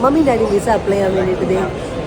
Mummy daddy visa apply ചെയ്യാൻ വേണ്ടിയിട്ട്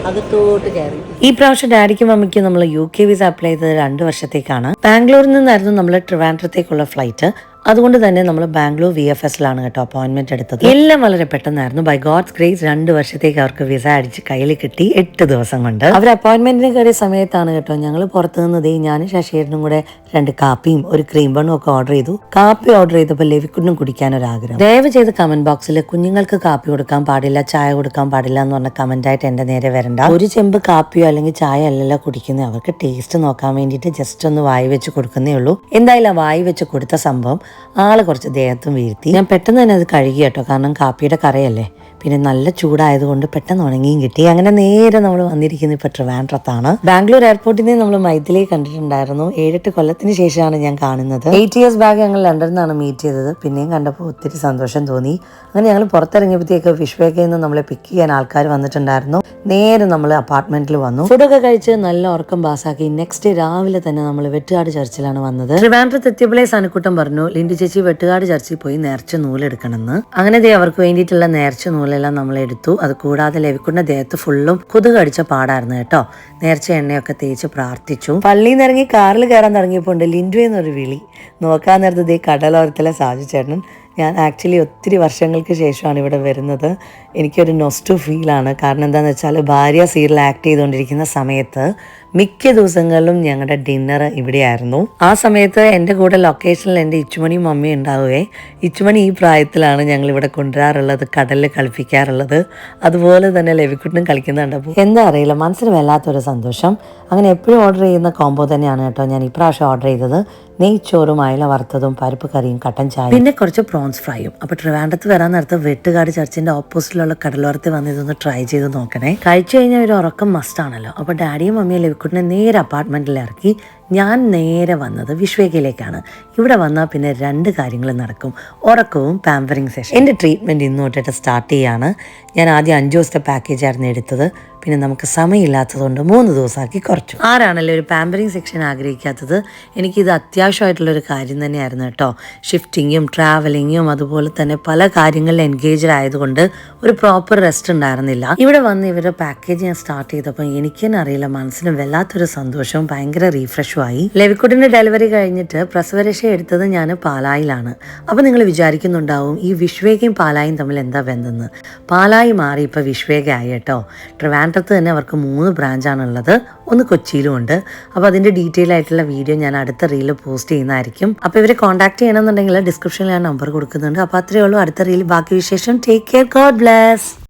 അകത്തോട്ട് കയറി. ഈ പ്രാവശ്യം ഡാഡിക്കും മമ്മിക്കും നമ്മൾ UK വിസ അപ്ലൈ ചെയ്തത് 2 വർഷത്തേക്കാണ്. ബാംഗ്ലൂരിൽ നിന്നായിരുന്നു നമ്മൾ ട്രിവാൻഡ്രത്തേക്കുള്ള ഫ്ലൈറ്റ്. അതുകൊണ്ട് തന്നെ നമ്മൾ ബാംഗ്ലൂർ VFSലാണ് കേട്ടോ അപ്പോയിന്റ്മെന്റ് എടുത്തത്. എല്ലാം വളരെ പെട്ടെന്നായിരുന്നു. ബൈ ഗോഡ്സ് ഗ്രേസ് 2 വർഷത്തേക്ക് അവർക്ക് വിസ അടിച്ച് കയ്യിൽ കിട്ടി 8 ദിവസം കൊണ്ട്. അവർ അപ്പോയിന്റ്മെന്റിന് കയറിയ സമയത്താണ് കേട്ടോ ഞങ്ങൾ പുറത്തു നിന്നത്. ഞാനും ശശിയേട്ടനും കൂടെ 2 കാപ്പിയും ഒരു ക്രീം ബണ്ണും ഒക്കെ ഓർഡർ ചെയ്തു. കാപ്പി ഓർഡർ ചെയ്തപ്പോൾ ലെവിക്കുട്ടിനും കുടിക്കാൻ ഒരു ആഗ്രഹം. ദയവ് ചെയ്ത് കമന്റ് ബോക്സിൽ കുഞ്ഞുങ്ങൾക്ക് കാപ്പി കൊടുക്കാൻ പാടില്ല, ചായ കൊടുക്കാൻ പാടില്ല എന്ന് പറഞ്ഞ കമന്റ് ആയിട്ട് എന്റെ നേരെ വരണ്ട. ഒരു ചെമ്പ് കാപ്പിയോ അല്ലെങ്കിൽ ചായ അല്ലല്ലോ കുടിക്കുന്നത്. അവർക്ക് ടേസ്റ്റ് നോക്കാൻ വേണ്ടിയിട്ട് ജസ്റ്റ് ഒന്ന് വായി വെച്ച് കൊടുക്കുന്നേ ഉള്ളൂ. എന്തായാലും വായി വെച്ച് കൊടുത്ത സംഭവം ആള് കുറച്ച് ദേഹത്തും വീഴ്ത്തി. ഞാൻ പെട്ടെന്ന് തന്നെ അത് കഴുകി കേട്ടോ, കാരണം കാപ്പിയുടെ കറയല്ലേ. പിന്നെ നല്ല ചൂടായതുകൊണ്ട് പെട്ടെന്ന് ഉണങ്ങിയും കിട്ടി. അങ്ങനെ നേരെ നമ്മൾ വന്നിരിക്കുന്നത് ഇപ്പൊ ട്രിവാൻഡ്രത്താണ്. ബാംഗ്ലൂർ എയർപോർട്ടിൽ നിന്ന് നമ്മൾ മൈഥിലി കണ്ടിട്ടുണ്ടായിരുന്നു. 7-8 കൊല്ലത്തിന് ശേഷമാണ് ഞാൻ കാണുന്നത്. 8 ഇയേഴ്സ് ബാക്ക് ഞങ്ങൾ ലണ്ടനിൽ നിന്നാണ് മീറ്റ് ചെയ്തത്. പിന്നെയും കണ്ടപ്പോൾ ഒത്തിരി സന്തോഷം തോന്നി. അങ്ങനെ ഞങ്ങൾ പുറത്തിറങ്ങിയപ്പോഴത്തേക്ക് വിശ്വേക്കയിൽ നിന്ന് നമ്മളെ പിക്ക് ചെയ്യാൻ ആൾക്കാർ വന്നിട്ടുണ്ടായിരുന്നു. നേരെ നമ്മൾ അപ്പാർട്ട്മെന്റിൽ വന്നു. ഫുഡൊക്കെ കഴിച്ച് നല്ല ഉറക്കം പാസ്സാക്കി നെക്സ്റ്റ് രാവിലെ തന്നെ നമ്മൾ വെട്ടുകാട് ചർച്ചിലാണ് വന്നത്. ട്രിവാൻഡ്രത്ത് എത്തിയപ്പോഴേ സനക്കുട്ടം പറഞ്ഞു ലിൻഡി ചേച്ചി വെട്ടുകാട് ചർച്ചിൽ പോയി നേർച്ച നൂലെടുക്കണമെന്ന്. അങ്ങനെ അവർക്ക് വേണ്ടിയിട്ടുള്ള നേർച്ച നൂലെല്ലാം നമ്മൾ എടുത്തു. അത് കൂടാതെ ലെവിക്കുട്ടിന്റെ ദേഹത്ത് ഫുള്ളും കൊതുക് അടിച്ച പാടായിരുന്നു കേട്ടോ. നേർച്ച എണ്ണയൊക്കെ തേച്ച് പ്രാർത്ഥിച്ചു. പള്ളിയിൽ നിന്ന് ഇറങ്ങി കാറിൽ കയറാൻ തുടങ്ങിയപ്പോൾ ഉണ്ട് ലിൻഡു എന്നൊരു വിളി. നോക്കാൻ നേരത്തെ കടലോരത്തിലെ സാജു ചേട്ടൻ. ഞാൻ ആക്ച്വലി ഒത്തിരി വർഷങ്ങൾക്ക് ശേഷമാണ് ഇവിടെ വരുന്നത്. എനിക്കൊരു നൊസ്റ്റു ഫീലാണ്. കാരണം എന്താണെന്ന് വെച്ചാൽ ഭാര്യ സീരിയൽ ആക്ട് ചെയ്തുകൊണ്ടിരിക്കുന്ന സമയത്ത് മിക്ക ദിവസങ്ങളിലും ഞങ്ങളുടെ ഡിന്നർ ഇവിടെയായിരുന്നു. ആ സമയത്ത് എൻ്റെ കൂടെ ലൊക്കേഷനിൽ എൻ്റെ ഇച്ചുമണിയും മമ്മിയും ഉണ്ടാവുകയെ. ഇച്ചുമണി ഈ പ്രായത്തിലാണ് ഞങ്ങൾ ഇവിടെ കൊണ്ടുവരാറുള്ളത്, കടലിൽ കളിപ്പിക്കാറുള്ളത്. അതുപോലെ തന്നെ ലെവിക്കുട്ടിനും കളിക്കുന്നുണ്ടപ്പോൾ എന്താ അറിയില്ല, മനസ്സിന് വല്ലാത്തൊരു സന്തോഷം. അങ്ങനെ എപ്പോഴും ഓർഡർ ചെയ്യുന്ന കോംബോ തന്നെയാണ് കേട്ടോ ഞാൻ ഇപ്രാവശ്യം ഓർഡർ ചെയ്തത്. നെയ്ച്ചോറും അയല വറുത്തതും പരിപ്പ് കറിയും കട്ടൻ ചായ പിന്നെ കുറച്ച് പ്രോൺസ് ഫ്രൈയും. അപ്പോൾ ട്രിവാൻഡ്രത്ത് വരാൻ നേരത്തെ വെട്ടുകാട് ചർച്ചിന്റെ ഓപ്പോസിറ്റിലുള്ള കടലോരത്ത് വന്ന് ഇതൊന്ന് ട്രൈ ചെയ്ത് നോക്കണേ. കഴിച്ചു കഴിഞ്ഞാൽ ഒരു ഉറക്കം മസ്റ്റാണല്ലോ. അപ്പോൾ ഡാഡിയും മമ്മിയും ലെവിക്കുട്ടിനെ നേരെ അപ്പാർട്ട്മെന്റിൽ ഇറക്കി ഞാൻ നേരെ വന്നത് വിശ്വേക്കയിലേക്കാണ്. ഇവിടെ വന്നാൽ പിന്നെ 2 കാര്യങ്ങൾ നടക്കും, ഉറക്കവും പാമ്പറിങ് സെഷൻ. എൻ്റെ ട്രീറ്റ്മെൻറ്റ് ഇന്ന് തൊട്ടിട്ട് സ്റ്റാർട്ട് ചെയ്യാണ്. ഞാൻ ആദ്യം 5 ദിവസത്തെ പാക്കേജായിരുന്നു എടുത്തത്. പിന്നെ നമുക്ക് സമയമില്ലാത്തതുകൊണ്ട് 3 ദിവസമാക്കി കുറച്ചു. ആരാണല്ലോ ഒരു പാമ്പറിങ് സെക്ഷൻ ആഗ്രഹിക്കാത്തത്? എനിക്കിത് അത്യാവശ്യമായിട്ടുള്ളൊരു കാര്യം തന്നെയായിരുന്നു കേട്ടോ. ഷിഫ്റ്റിങ്ങും ട്രാവലിങ്ങും അതുപോലെ തന്നെ പല കാര്യങ്ങളിൽ എൻഗേജ്ഡ് ആയതുകൊണ്ട് ഒരു പ്രോപ്പർ റെസ്റ്റ് ഉണ്ടായിരുന്നില്ല. ഇവിടെ വന്ന് ഇവരുടെ പാക്കേജ് ഞാൻ സ്റ്റാർട്ട് ചെയ്തപ്പോൾ എനിക്ക് തന്നെ അറിയില്ല, മനസ്സിന് വല്ലാത്തൊരു സന്തോഷവും ഭയങ്കര റീഫ്രഷും ആയി. ലെവിക്കുട്ടിന്റെ ഡെലിവറി കഴിഞ്ഞിട്ട് പ്രസവരക്ഷ എടുത്തത് ഞാൻ പാലായിലാണ്. അപ്പോൾ നിങ്ങൾ വിചാരിക്കുന്നുണ്ടാവും ഈ വിശ്വേകയും പാലായും തമ്മിൽ എന്താ ബന്ധമെന്ന്. പാലായി മാറി ഇപ്പോൾ വിശ്വേകയായി കേട്ടോ. ട്രിവാൻഡ്രത്ത് തന്നെ അവർക്ക് 3 ബ്രാഞ്ചാണുള്ളത്. ഒന്ന് കൊച്ചിയിലും ഉണ്ട്. അപ്പോൾ അതിൻ്റെ ഡീറ്റെയിൽ ആയിട്ടുള്ള വീഡിയോ ഞാൻ അടുത്ത റീലിൽ പോസ്റ്റ് ചെയ്യുന്നതായിരിക്കും. അപ്പോൾ ഇവരെ കോൺടാക്ട് ചെയ്യണമെന്നുണ്ടെങ്കിൽ ഡിസ്ക്രിപ്ഷനിൽ ഞാൻ നമ്പർ കൊടുക്കുന്നുണ്ട്. അപ്പോൾ അത്രയേ ഉള്ളൂ. അടുത്ത റീൽ ബാക്കി വിശേഷം. Take care, God bless.